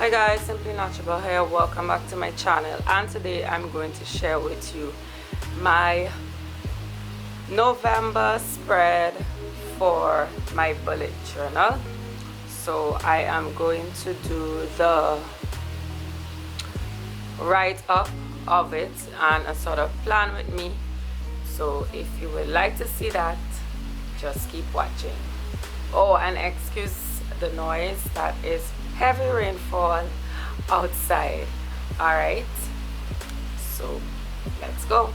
Hi guys, Simply Naturabelle here. Welcome back to my channel, and today I'm going to share with you my November spread for my bullet journal. So I am going to do the write-up of it and a sort of plan with me. So if you would like to see that, just keep watching. Oh, and excuse the noise, that is heavy rainfall outside. All right, so let's go.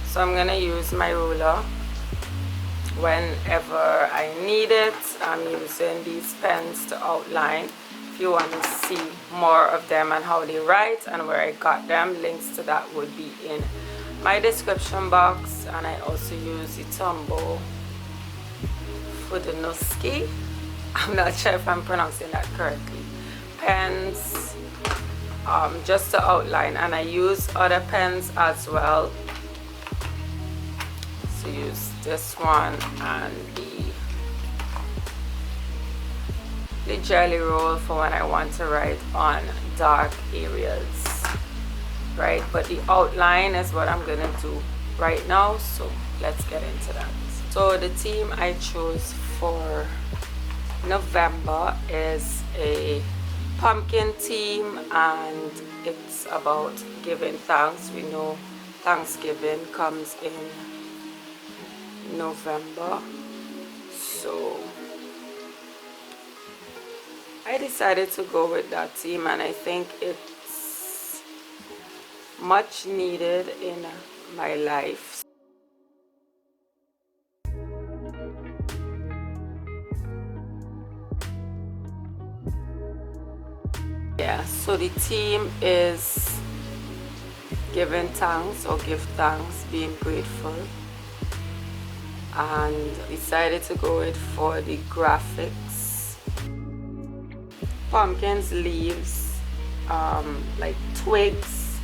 So I'm gonna use my ruler whenever I need it. I'm using these pens to outline. If you want to see more of them and how they write and where I got them, links to that would be in my description box. And I also use the Tombow Fudanuski. I'm not sure if I'm pronouncing that correctly. Pens, just to outline, and I use other pens as well. So use this one and the jelly roll for when I want to write on dark areas, right? But the outline is what I'm gonna do right now, so let's get into that. So the theme I chose for November is a pumpkin theme, and it's about giving thanks. We know Thanksgiving comes in November, so I decided to go with that theme, and I think it's much needed in my life. Yeah, so the theme is giving thanks, or give thanks, being grateful, and decided to go with for the graphics pumpkins, leaves, like twigs,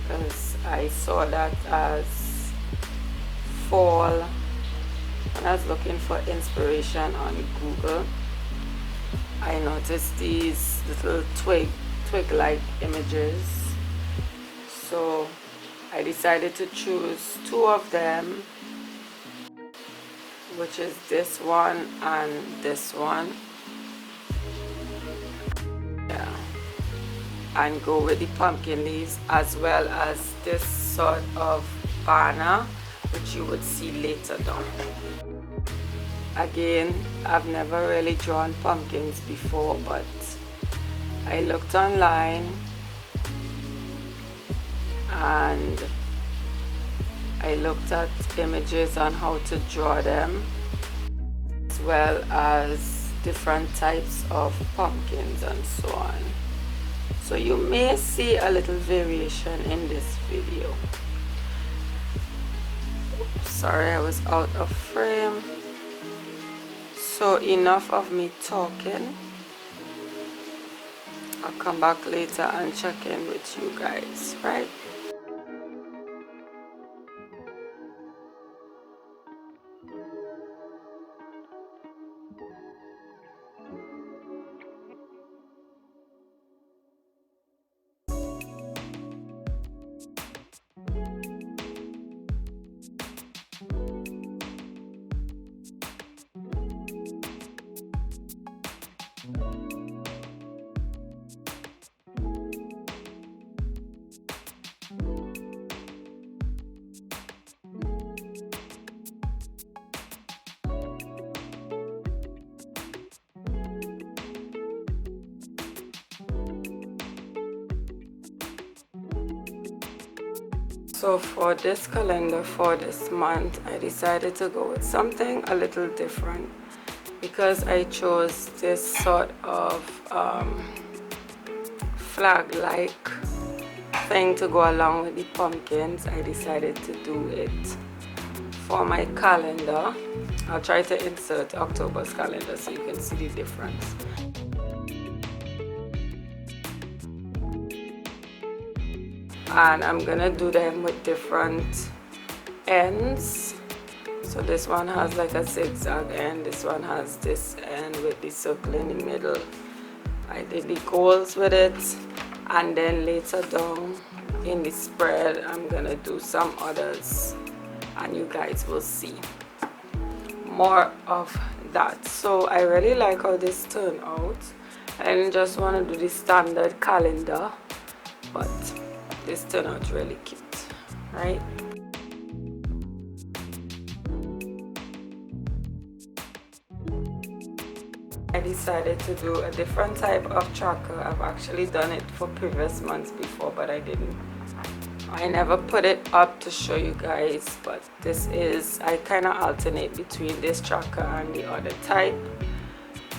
because I saw that as fall when I was looking for inspiration on Google. I noticed these little twig-like images, so I decided to choose two of them, which is this one and this one. Yeah, and go with the pumpkin leaves, as well as this sort of banner, which you would see later down. Again, I've never really drawn pumpkins before, but I looked online and I looked at images on how to draw them, as well as different types of pumpkins and so on. So you may see a little variation in this video. Oops, sorry, I was out of frame. So enough of me talking. I'll come back later and check in with you guys, right? So for this calendar for this month, I decided to go with something a little different, because I chose this sort of flag-like thing to go along with the pumpkins. I decided to do it for my calendar. I'll try to insert October's calendar so you can see the difference. And I'm gonna do them with different ends So this one has like a zigzag end, this one has this end with the circle in the middle. I did the goals with it, and then later down in the spread I'm gonna do some others, and you guys will see more of that. So I really like how this turned out. I didn't just want to do the standard calendar, but this turned out really cute, right? I decided to do a different type of tracker. I've actually done it for previous months before, but I never put it up to show you guys. But this is, I kind of alternate between this tracker and the other type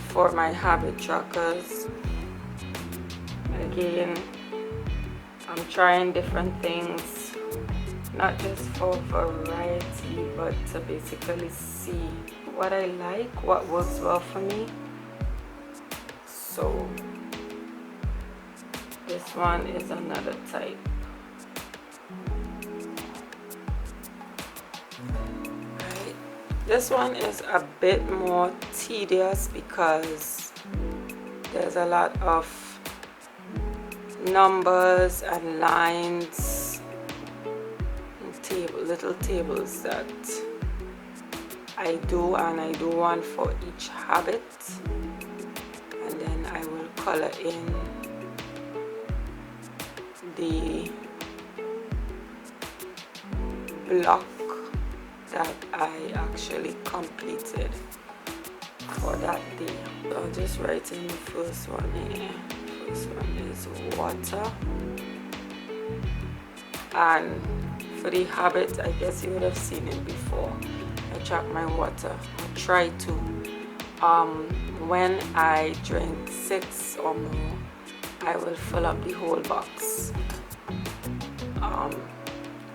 for my habit trackers. Again, I'm trying different things, not just for variety, but to basically see what I like, what works well for me. So this one is another type. Right. This one is a bit more tedious because there's a lot of numbers and lines and little tables that I do, and I do one for each habit. And then I will color in the block that I actually completed for that day. So I'll just write in the first one here. First one is water. And for the habit, I guess you would have seen it before. I track my water. I try to. When I drink 6 or more, I will fill up the whole box.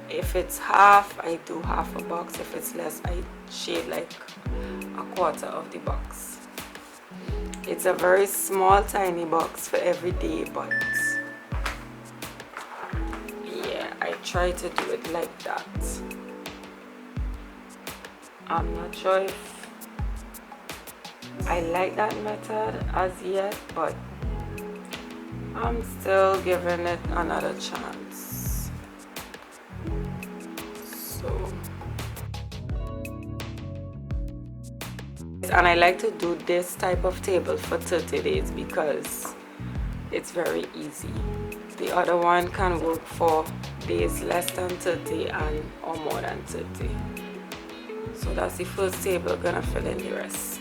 If it's half, I do half a box. If it's less, I shade like a quarter of the box. It's a very small, tiny box for every day, but yeah, I try to do it like that. I'm not sure if I like that method as yet, but I'm still giving it another chance. So, and I like to do this type of table for 30 days because it's very easy. The other one can work for days less than 30 or more than 30. So that's the first table. Gonna fill in the rest.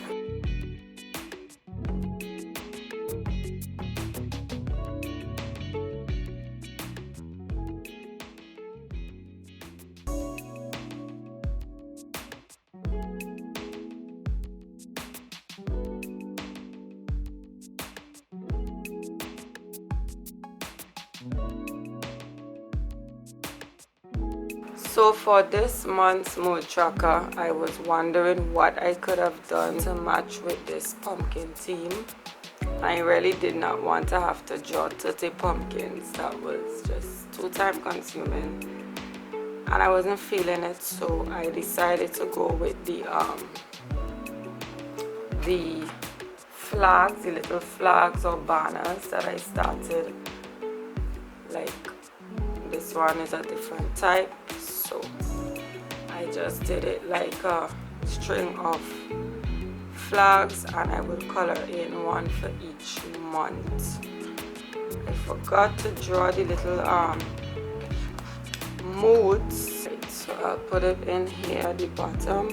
So for this month's mood tracker, I was wondering what I could have done to match with this pumpkin theme. I really did not want to have to draw 30 pumpkins. That was just too time consuming and I wasn't feeling it, so I decided to go with the flags, the little flags or banners that I started. Like this one is a different type, so I just did it like a string of flags and I will color in one for each month. I forgot to draw the little moods, so I'll put it in here at the bottom.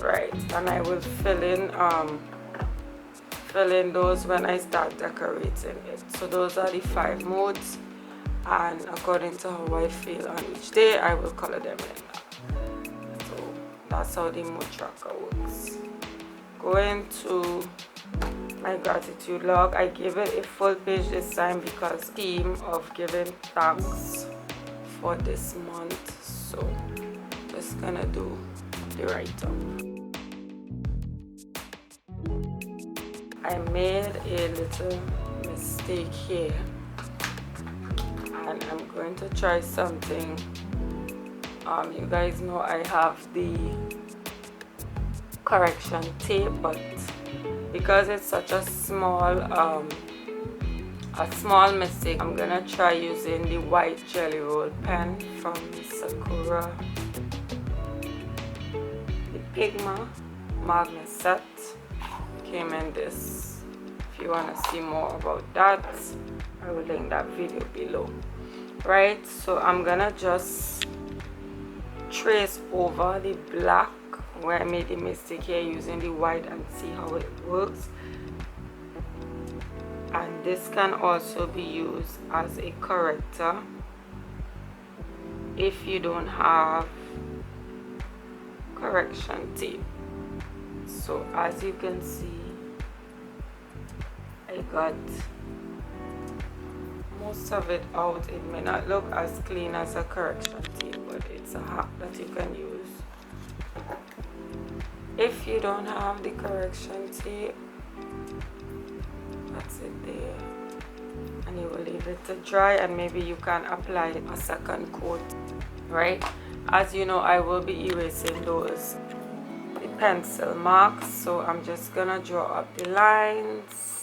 Right, and I will fill in those when I start decorating it. So those are the 5 modes, and according to how I feel on each day, I will color them in. So that's how the mood tracker works. Going to my gratitude log, I gave it a full page this time because theme of giving thanks for this month. So just gonna do the write-up. I made a little mistake here and I'm going to try something You guys know I have the correction tape, but because it's such a small mistake, I'm gonna try using the white jelly roll pen from Sakura, the Pigma magnet set. Came in this. If you want to see more about that, I will link that video below. Right, so I'm gonna just trace over the black where I made the mistake here using the white and see how it works. And this can also be used as a corrector if you don't have correction tape. So as you can see, I got most of it out. It may not look as clean as a correction tape, but it's a hack that you can use if you don't have the correction tape. That's it there, and you will leave it to dry, and maybe you can apply a second coat. Right, as you know, I will be erasing those pencil marks, so I'm just gonna draw up the lines.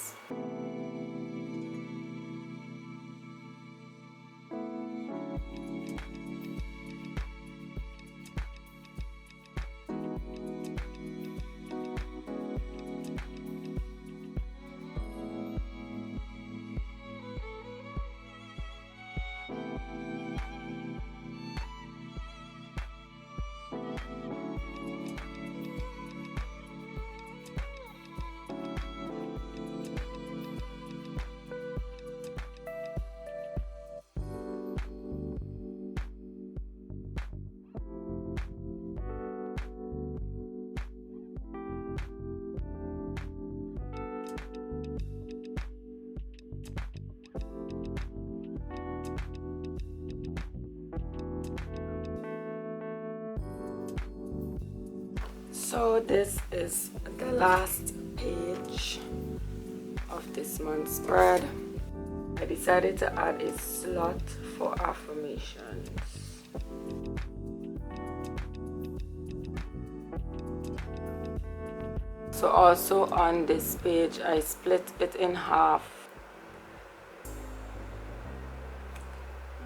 So this is the last page of this month's spread. I decided to add a slot for affirmations. So also on this page, I split it in half.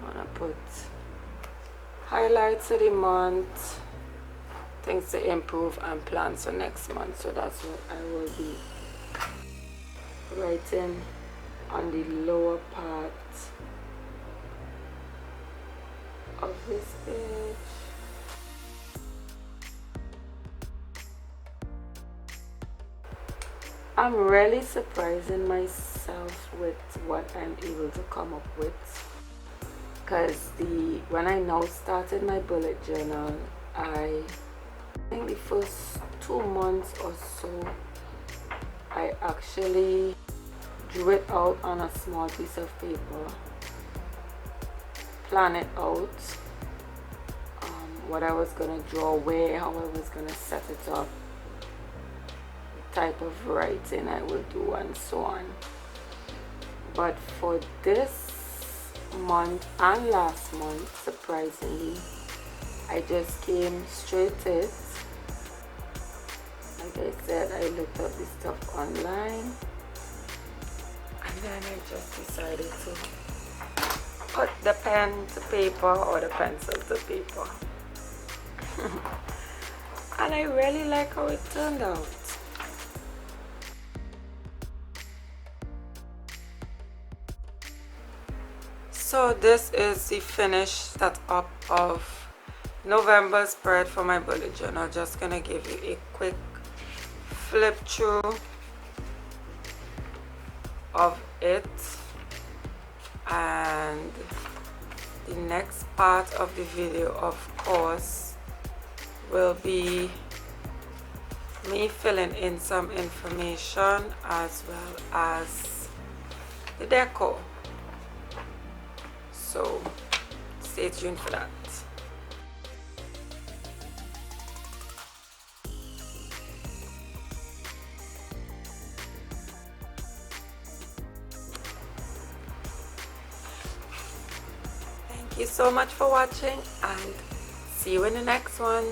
I'm gonna put highlights of the month, things to improve, and plans for next month. So that's what I will be writing on the lower part of this page. I'm really surprising myself with what I'm able to come up with, because when I now started my bullet journal, I think the first 2 months or so, I actually drew it out on a small piece of paper, plan it out, what I was gonna draw, where, how I was gonna set it up, the type of writing I will do, and so on. But for this month and last month, surprisingly, I just came straight to it. Like I said, I looked up this stuff online, and then I just decided to put the pen to paper or the pencil to paper. And I really like how it turned out. So this is the finished setup of November spread for my bullet journal. Just gonna give you a quick flip through of it, and the next part of the video, of course, will be me filling in some information as well as the decor. So stay tuned for that. Thank you so much for watching, and See you in the next one.